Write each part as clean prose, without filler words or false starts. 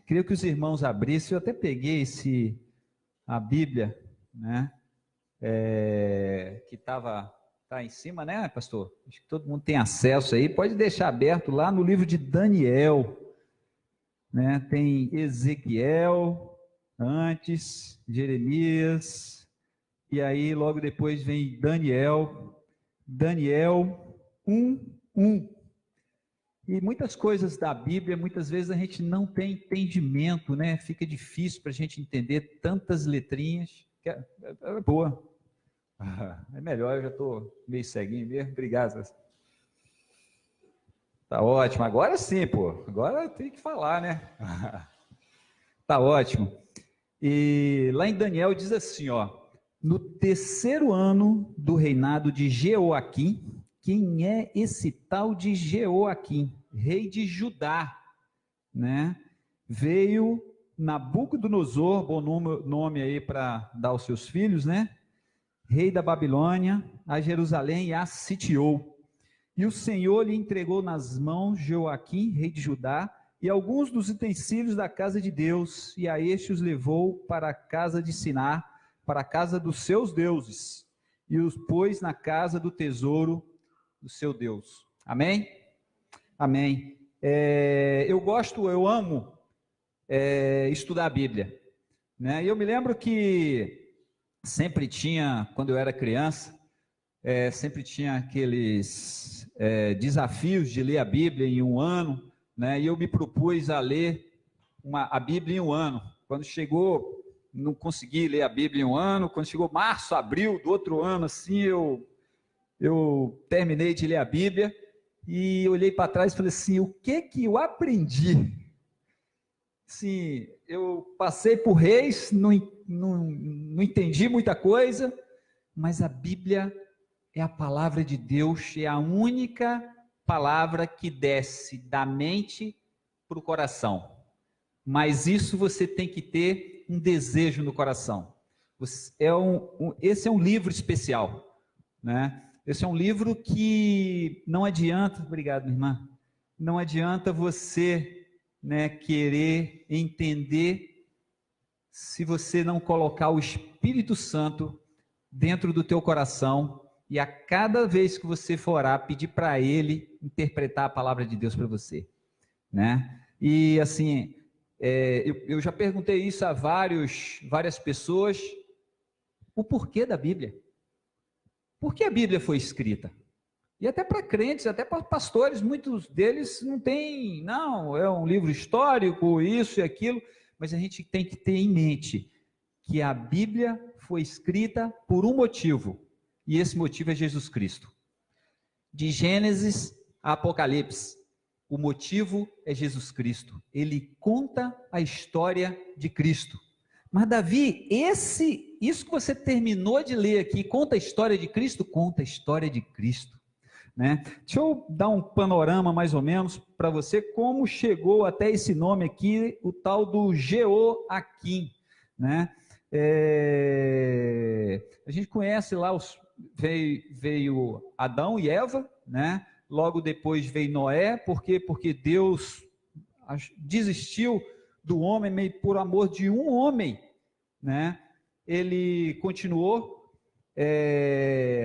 Queria que os irmãos abrissem, eu até peguei a Bíblia, né? Que tá em cima, né, pastor? Acho que todo mundo tem acesso aí, pode deixar aberto lá no livro de Daniel, né? Tem Ezequiel, antes, Jeremias, e aí logo depois vem Daniel 1:1. E muitas coisas da Bíblia, muitas vezes a gente não tem entendimento, né? Fica difícil para a gente entender tantas letrinhas. É boa. É melhor, eu já estou meio ceguinho mesmo. Obrigado. Tá ótimo. Agora sim, pô. Agora tem que falar, né? Tá ótimo. E lá em Daniel diz assim, ó: no terceiro ano do reinado de Jeoaquim. Quem é esse tal de Jeoaquim? Rei de Judá, né? Veio Nabucodonosor, bom nome aí para dar aos seus filhos, né? Rei da Babilônia, a Jerusalém e a sitiou. E o Senhor lhe entregou nas mãos Jeoaquim, rei de Judá, e alguns dos utensílios da casa de Deus, e a este os levou para a casa de Siná, para a casa dos seus deuses, e os pôs na casa do tesouro do seu Deus. Amém? Amém. Eu amo estudar a Bíblia, né? E eu me lembro que sempre tinha, quando eu era criança, sempre tinha aqueles desafios de ler a Bíblia em um ano, né? E eu me propus a ler a Bíblia em um ano. Quando chegou, não consegui ler a Bíblia em um ano. Quando chegou março, abril do outro ano, assim, eu terminei de ler a Bíblia e olhei para trás e falei assim: o que eu aprendi? Sim, eu passei por Reis, não entendi muita coisa, mas a Bíblia é a palavra de Deus, é a única palavra que desce da mente para o coração. Mas isso você tem que ter um desejo no coração. Esse é um livro especial, né? Esse é um livro que não adianta, obrigado, minha irmã, não adianta você, né, querer entender se você não colocar o Espírito Santo dentro do teu coração e a cada vez que você for orar, pedir para ele interpretar a palavra de Deus para você, né? E assim, eu já perguntei isso a várias pessoas, o porquê da Bíblia. Por que a Bíblia foi escrita? E até para crentes, até para pastores, muitos deles não têm, não, é um livro histórico, isso e aquilo, mas a gente tem que ter em mente que a Bíblia foi escrita por um motivo, e esse motivo é Jesus Cristo. De Gênesis a Apocalipse, o motivo é Jesus Cristo. Ele conta a história de Cristo. Mas Davi, isso que você terminou de ler aqui, conta a história de Cristo? Conta a história de Cristo, né? Deixa eu dar um panorama mais ou menos para você, como chegou até esse nome aqui, o tal do Jeoaquim, né? A gente conhece lá, veio Adão e Eva, né? Logo depois veio Noé, por quê? Porque Deus desistiu do homem meio por amor de um homem, né? Ele continuou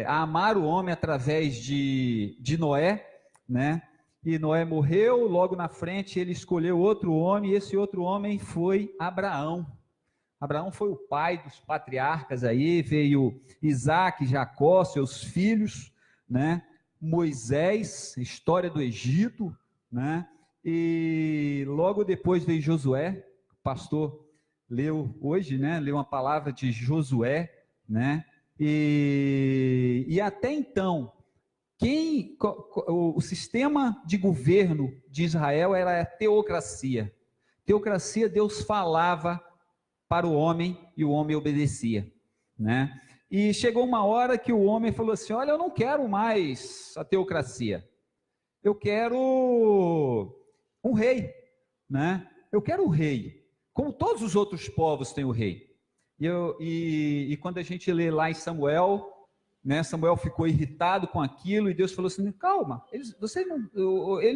a amar o homem através de Noé, né? E Noé morreu, logo na frente ele escolheu outro homem, e esse outro homem foi Abraão. Abraão foi o pai dos patriarcas aí, veio Isaac, Jacó, seus filhos, né? Moisés, história do Egito, né? E logo depois veio Josué, o pastor leu hoje, né? Leu uma palavra de Josué, né? E até então, o sistema de governo de Israel era a teocracia. Teocracia, Deus falava para o homem e o homem obedecia, né? E chegou uma hora que o homem falou assim: olha, eu não quero mais a teocracia, eu quero um rei, né? Eu quero um rei, como todos os outros povos têm o rei. E quando a gente lê lá em Samuel, né, Samuel ficou irritado com aquilo, e Deus falou assim: calma, eles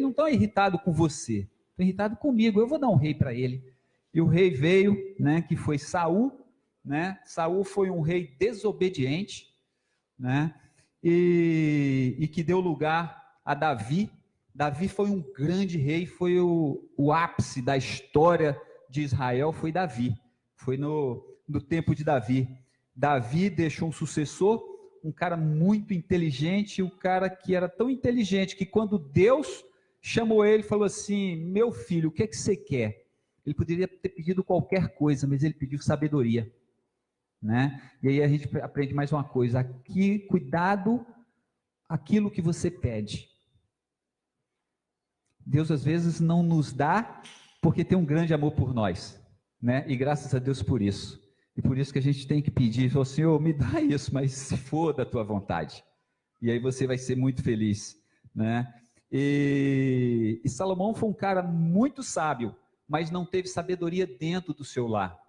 não estão irritados com você, estão irritados comigo, eu vou dar um rei para ele. e o rei veio, né, que foi Saul, né? Saul foi um rei desobediente, né? E que deu lugar a Davi. Davi foi um grande rei, foi o ápice da história de Israel, foi Davi. Foi no tempo de Davi. Davi deixou um sucessor, um cara muito inteligente, um cara que era tão inteligente que quando Deus chamou ele, falou assim: meu filho, o que é que você quer? Ele poderia ter pedido qualquer coisa, mas ele pediu sabedoria, né? E aí a gente aprende mais uma coisa: aqui, cuidado, aquilo que você pede. Deus às vezes não nos dá porque tem um grande amor por nós, né? E graças a Deus por isso. E por isso que a gente tem que pedir, Senhor, me dá isso, mas se for da tua vontade. E aí você vai ser muito feliz, né? E Salomão foi um cara muito sábio, mas não teve sabedoria dentro do seu lar,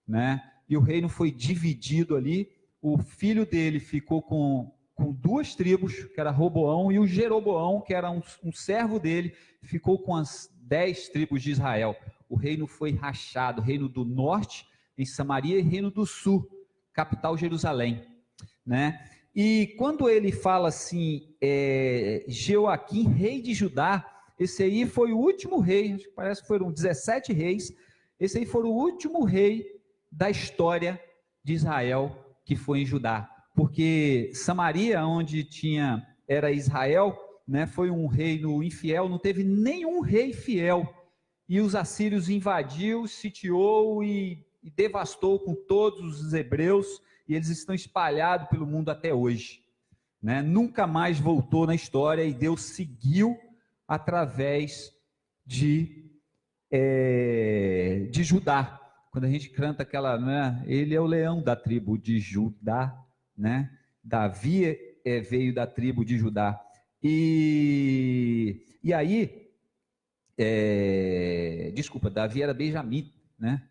né? E o reino foi dividido ali. O filho dele ficou com duas tribos, que era Roboão, e o Jeroboão, que era um servo dele, ficou com as 10 tribos de Israel. O reino foi rachado, reino do norte em Samaria e reino do sul, capital Jerusalém, né? E quando ele fala assim, Jeoaquim, rei de Judá, esse aí foi o último rei, acho que parece que foram 17 reis, esse aí foi o último rei da história de Israel que foi em Judá, porque Samaria, onde era Israel, né, foi um reino infiel, não teve nenhum rei fiel, e os assírios invadiu, sitiou e devastou com todos os hebreus, e eles estão espalhados pelo mundo até hoje, né? Nunca mais voltou na história, e Deus seguiu através de Judá. Quando a gente canta aquela, né, ele é o leão da tribo de Judá, né? Davi veio da tribo de Judá. E aí, desculpa, Davi era Benjamim, né?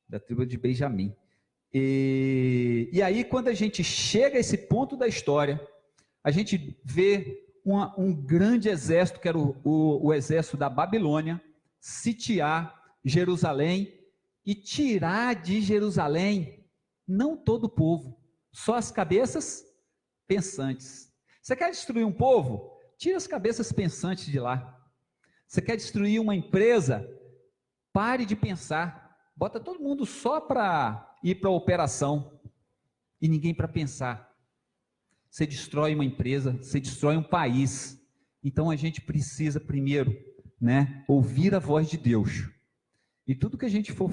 Da tribo de Benjamim. E aí, quando a gente chega a esse ponto da história, a gente vê um grande exército, que era o exército da Babilônia, sitiar Jerusalém e tirar de Jerusalém não todo o povo, só as cabeças pensantes. Você quer destruir um povo? Tira as cabeças pensantes de lá. Você quer destruir uma empresa? Pare de pensar. Bota todo mundo só para ir para a operação e ninguém para pensar. Você destrói uma empresa, você destrói um país. Então a gente precisa primeiro, né, ouvir a voz de Deus. E tudo que a gente for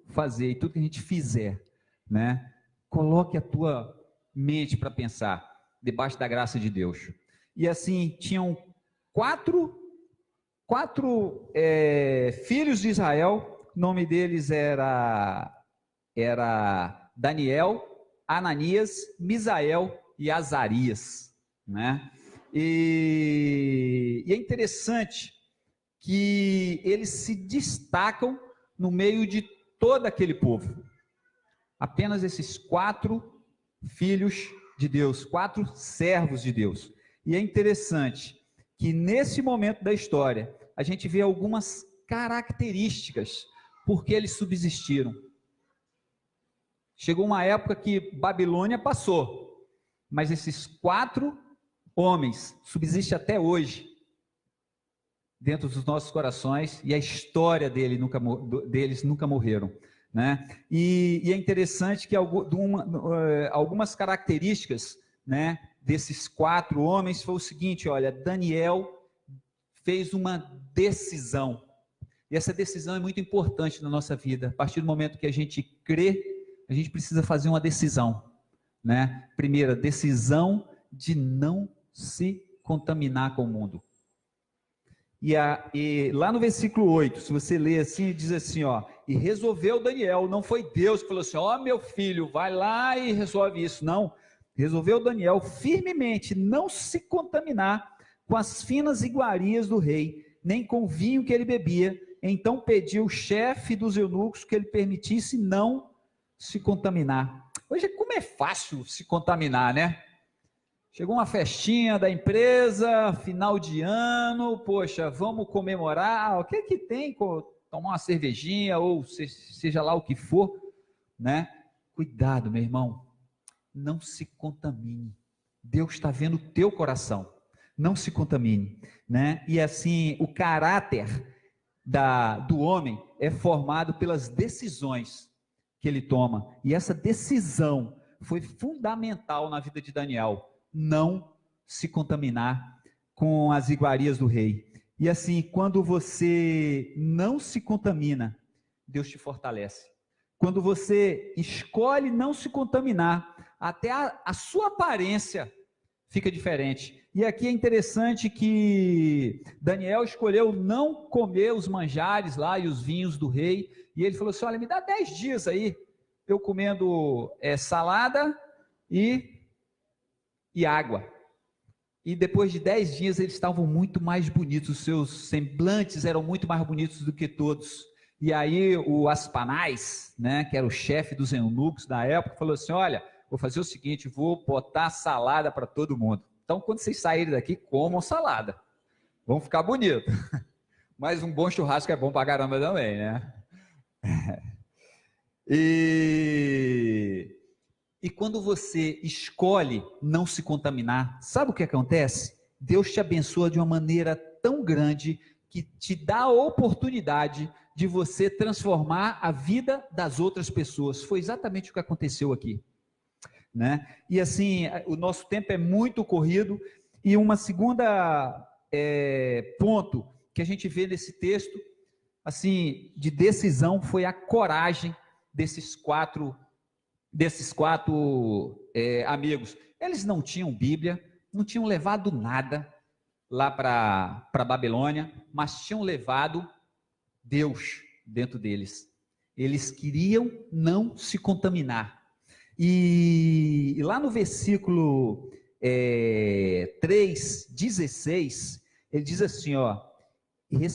fazer, e tudo que a gente fizer, né, coloque a tua mente para pensar, debaixo da graça de Deus. E assim, tinham quatro filhos de Israel. O nome deles era Daniel, Ananias, Misael e Azarias, né? E é interessante que eles se destacam no meio de todo aquele povo. Apenas esses 4 filhos de Deus, 4 servos de Deus. E é interessante que nesse momento da história, a gente vê algumas características porque eles subsistiram. Chegou uma época que Babilônia passou, mas esses 4 homens subsistem até hoje dentro dos nossos corações, e a história deles nunca morreram, né? E é interessante que algumas características, né, desses 4 homens foi o seguinte: olha, Daniel fez uma decisão, e essa decisão é muito importante na nossa vida. A partir do momento que a gente crê, a gente precisa fazer uma decisão, né? Primeira, decisão de não se contaminar com o mundo. E lá no versículo 8, se você ler assim, diz assim, ó: e resolveu Daniel, não foi Deus que falou assim, ó, meu filho, vai lá e resolve isso, não. Resolveu Daniel firmemente não se contaminar com as finas iguarias do rei, nem com o vinho que ele bebia. Então pediu o chefe dos eunucos que ele permitisse não se contaminar. Hoje, como é fácil se contaminar, né? Chegou uma festinha da empresa, final de ano, poxa, vamos comemorar. O que é que tem? tomar uma cervejinha, ou seja lá o que for, né? Cuidado, meu irmão, não se contamine. Deus está vendo o teu coração, não se contamine, né? E assim, o caráter do homem é formado pelas decisões que ele toma, e essa decisão foi fundamental na vida de Daniel, não se contaminar com as iguarias do rei. E assim, quando você não se contamina, Deus te fortalece. Quando você escolhe não se contaminar, até a sua aparência fica diferente. E aqui é interessante que Daniel escolheu não comer os manjares lá e os vinhos do rei, e ele falou assim, olha, me dá 10 dias aí, eu comendo salada e água. E depois de 10 dias eles estavam muito mais bonitos, os seus semblantes eram muito mais bonitos do que todos. E aí o Aspanais, né, que era o chefe dos eunucos da época, falou assim, olha, vou fazer o seguinte, vou botar salada para todo mundo. Então quando vocês saírem daqui, comam salada. Vão ficar bonitos. Mas um bom churrasco é bom pra caramba também, né? E quando você escolhe não se contaminar, sabe o que acontece? Deus te abençoa de uma maneira tão grande que te dá a oportunidade de você transformar a vida das outras pessoas. Foi exatamente o que aconteceu aqui, né? E assim, o nosso tempo é muito corrido, e uma segunda ponto que a gente vê nesse texto, assim, de decisão, foi a coragem desses quatro amigos. Eles não tinham Bíblia, não tinham levado nada lá para Babilônia, mas tinham levado Deus dentro deles. Eles queriam não se contaminar. E lá no versículo 3:16, ele diz assim, ó, e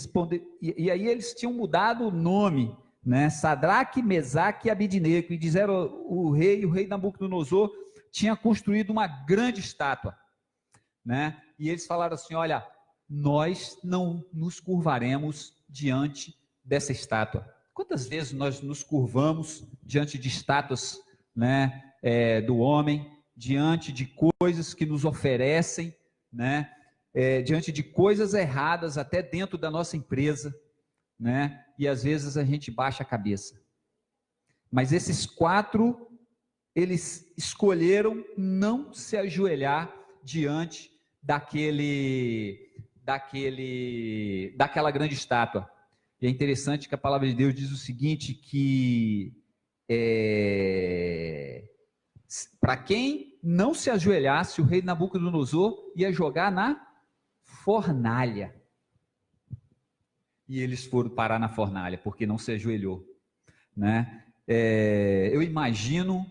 aí eles tinham mudado o nome, né? Sadraque, Mesaque e Abidnego, e disseram o rei Nabucodonosor tinha construído uma grande estátua, né? E eles falaram assim, olha, nós não nos curvaremos diante dessa estátua. Quantas vezes nós nos curvamos diante de estátuas, né, do homem, diante de coisas que nos oferecem, né, diante de coisas erradas até dentro da nossa empresa, né? E às vezes a gente baixa a cabeça. Mas esses quatro, eles escolheram não se ajoelhar diante daquela grande estátua. E é interessante que a palavra de Deus diz o seguinte, que para quem não se ajoelhasse, o rei Nabucodonosor ia jogar na fornalha. E eles foram parar na fornalha, porque não se ajoelhou, né? Eu imagino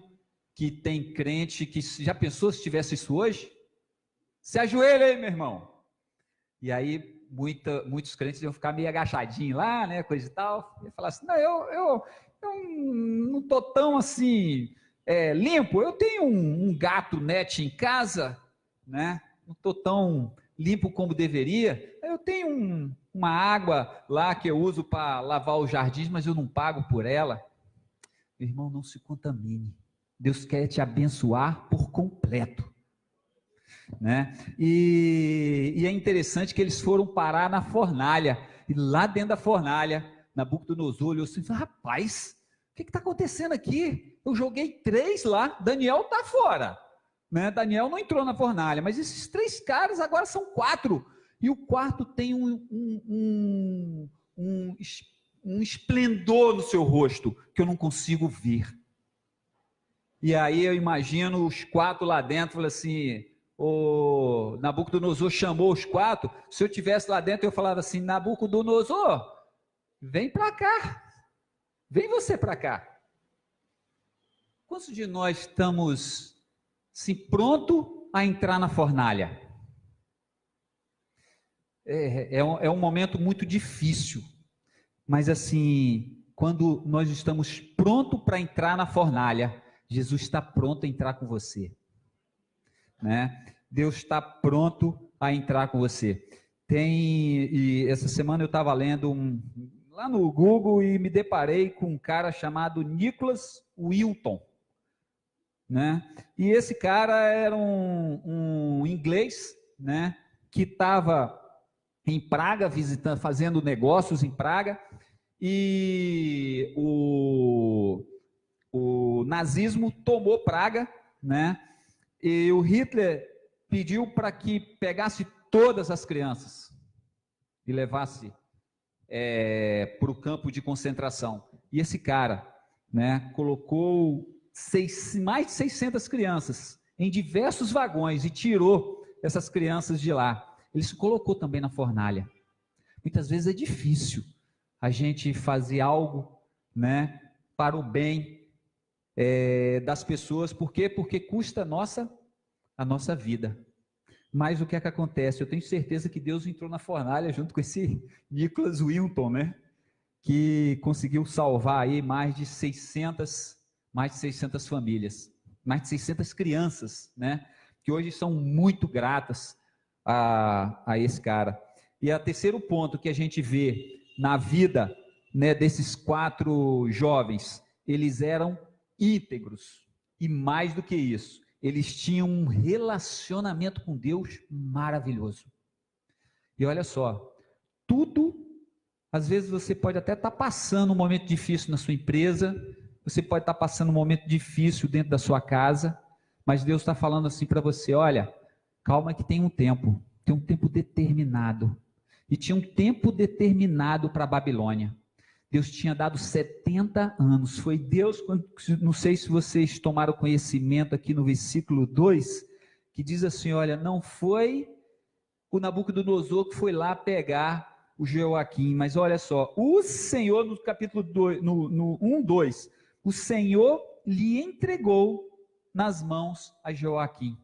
que tem crente que, já pensou se tivesse isso hoje? Se ajoelha aí, meu irmão. E aí, muitos crentes iam ficar meio agachadinhos lá, né, coisa e tal, e falar assim, não, eu não estou tão assim, limpo, eu tenho um gato net em casa, né, não estou tão limpo como deveria, eu tenho uma água lá que eu uso para lavar os jardins, mas eu não pago por ela. Meu irmão, não se contamine, Deus quer te abençoar por completo, né? E é interessante que eles foram parar na fornalha, e lá dentro da fornalha, Nabucodonosor olhou assim, rapaz, o que está acontecendo aqui? Eu joguei 3 lá, Daniel está fora, né? Daniel não entrou na fornalha, mas esses 3 caras agora são 4, e o quarto tem um esplendor no seu rosto, que eu não consigo ver. E aí eu imagino os 4 lá dentro, falando assim, o Nabucodonosor chamou os 4, se eu tivesse lá dentro eu falava assim, Nabucodonosor, vem para cá, vem você para cá. Quantos de nós estamos assim, pronto a entrar na fornalha? É um momento muito difícil, mas assim, quando nós estamos prontos para entrar na fornalha, Jesus está pronto a entrar com você, né? Deus está pronto a entrar com você. E essa semana eu estava lendo lá no Google e me deparei com um cara chamado Nicholas Wilton, né? E esse cara era um inglês, né? Que estava em Praga, visitando, fazendo negócios em Praga, e o nazismo tomou Praga, né? E o Hitler pediu para que pegasse todas as crianças e levasse para o campo de concentração. E esse cara, né, colocou mais de 600 crianças em diversos vagões e tirou essas crianças de lá. Ele se colocou também na fornalha. Muitas vezes é difícil a gente fazer algo, né, para o bem das pessoas. Por quê? Porque custa a nossa vida. Mas o que é que acontece? Eu tenho certeza que Deus entrou na fornalha junto com esse Nicholas Wilton, né? Que conseguiu salvar aí mais de 600 famílias, mais de 600 crianças, né? Que hoje são muito gratas a esse cara. E o terceiro ponto que a gente vê na vida, né, desses 4 jovens, eles eram íntegros, e mais do que isso, eles tinham um relacionamento com Deus maravilhoso. E olha só, tudo, às vezes você pode até estar passando um momento difícil na sua empresa, você pode estar passando um momento difícil dentro da sua casa, mas Deus está falando assim para você: olha, calma que tem um tempo determinado. E tinha um tempo determinado para a Babilônia. Deus tinha dado 70 anos. Foi Deus, não sei se vocês tomaram conhecimento aqui no versículo 2, que diz assim: olha, não foi o Nabucodonosor que foi lá pegar o Jeoaquim, mas olha só, o Senhor, no capítulo 2, no 1, 2, o Senhor lhe entregou nas mãos a Jeoaquim.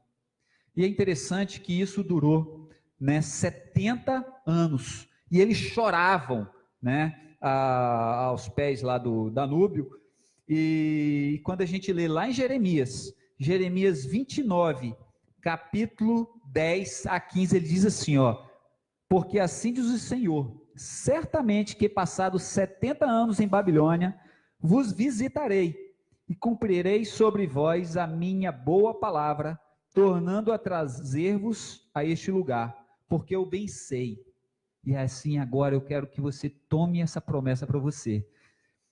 E é interessante que isso durou, né, 70 anos. E eles choravam, né, aos pés lá do Danúbio. E quando a gente lê lá em Jeremias 29, capítulo 10 a 15, ele diz assim, ó: porque assim diz o Senhor, certamente que passados 70 anos em Babilônia, vos visitarei, e cumprirei sobre vós a minha boa palavra, tornando a trazer-vos a este lugar, porque eu bem sei. E assim agora eu quero que você tome essa promessa para você.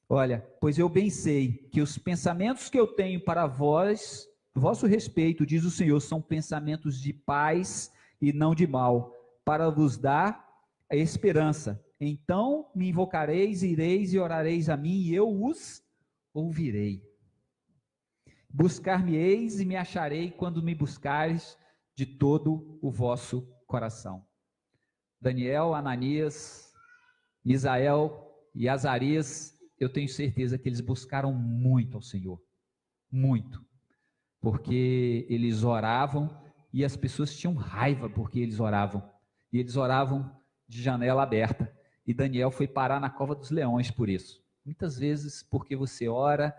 Olha, pois eu bem sei que os pensamentos que eu tenho para vós, vosso respeito, diz o Senhor, são pensamentos de paz e não de mal, para vos dar a esperança. Então me invocareis, ireis e orareis a mim, e eu os ouvirei. Buscar-me-eis e me acharei quando me buscares de todo o vosso coração. Daniel, Ananias, Misael e Azarias, eu tenho certeza que eles buscaram muito ao Senhor, muito, porque eles oravam e as pessoas tinham raiva porque eles oravam, e eles oravam de janela aberta, e Daniel foi parar na cova dos leões por isso. Muitas vezes, porque você ora,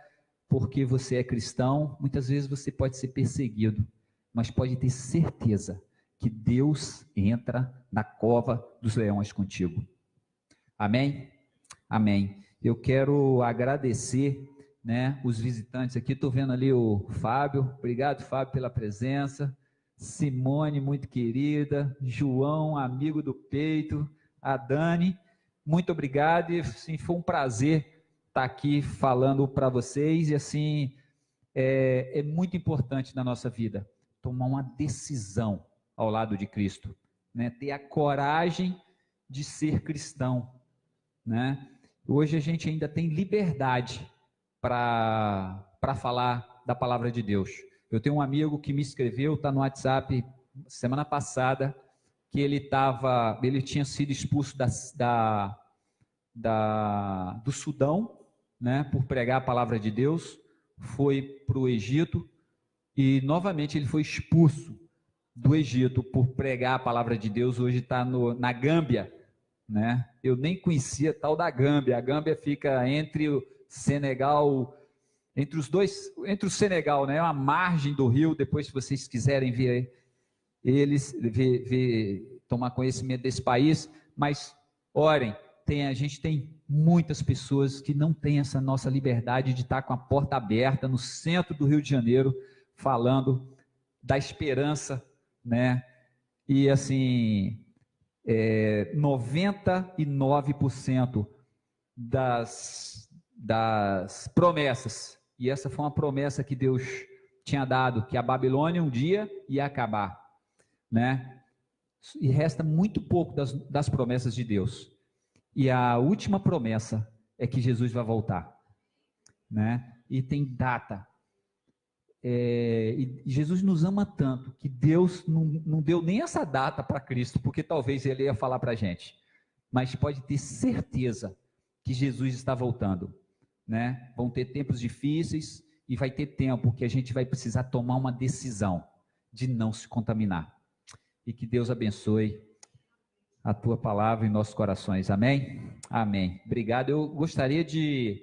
porque você é cristão, muitas vezes você pode ser perseguido, mas pode ter certeza que Deus entra na cova dos leões contigo. Amém? Amém. Eu quero agradecer, né, os visitantes aqui. Estou vendo ali o Fábio. Obrigado, Fábio, pela presença. Simone, muito querida. João, amigo do peito. A Dani, muito obrigado. E assim, foi um prazer estar aqui falando para vocês. E assim, é muito importante na nossa vida tomar uma decisão ao lado de Cristo, né? Ter a coragem de ser cristão, né? Hoje a gente ainda tem liberdade para falar da palavra de Deus. Eu tenho um amigo que me escreveu, está no WhatsApp, semana passada, que ele tinha sido expulso do Sudão, né, por pregar a palavra de Deus, foi para o Egito e novamente ele foi expulso do Egito por pregar a palavra de Deus. Hoje está na Gâmbia, né? Eu nem conhecia tal da Gâmbia. A Gâmbia fica entre o Senegal, entre o Senegal, né? A margem do rio. Depois, se vocês quiserem ver tomar conhecimento desse país, mas orem, a gente tem muitas pessoas que não têm essa nossa liberdade de estar com a porta aberta no centro do Rio de Janeiro, falando da esperança, né? E assim, 99% das promessas, e essa foi uma promessa que Deus tinha dado, que a Babilônia um dia ia acabar, né? E resta muito pouco das promessas de Deus. E a última promessa é que Jesus vai voltar, né? E tem data. E Jesus nos ama tanto que Deus não deu nem essa data para Cristo, porque talvez ele ia falar para a gente. Mas pode ter certeza que Jesus está voltando, né? Vão ter tempos difíceis e vai ter tempo que a gente vai precisar tomar uma decisão de não se contaminar. E que Deus abençoe a tua palavra em nossos corações. Amém? Amém. Obrigado. Eu gostaria de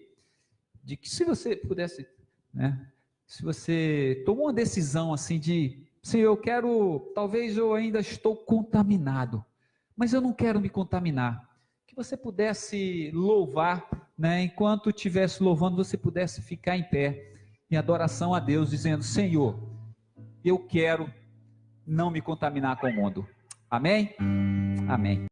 que se você pudesse, né? Se você tomou uma decisão assim de, Senhor, eu quero, talvez eu ainda estou contaminado, mas eu não quero me contaminar. Que você pudesse louvar, né? Enquanto estivesse louvando, você pudesse ficar em pé, em adoração a Deus, dizendo, Senhor, eu quero não me contaminar com o mundo. Amém? Amém.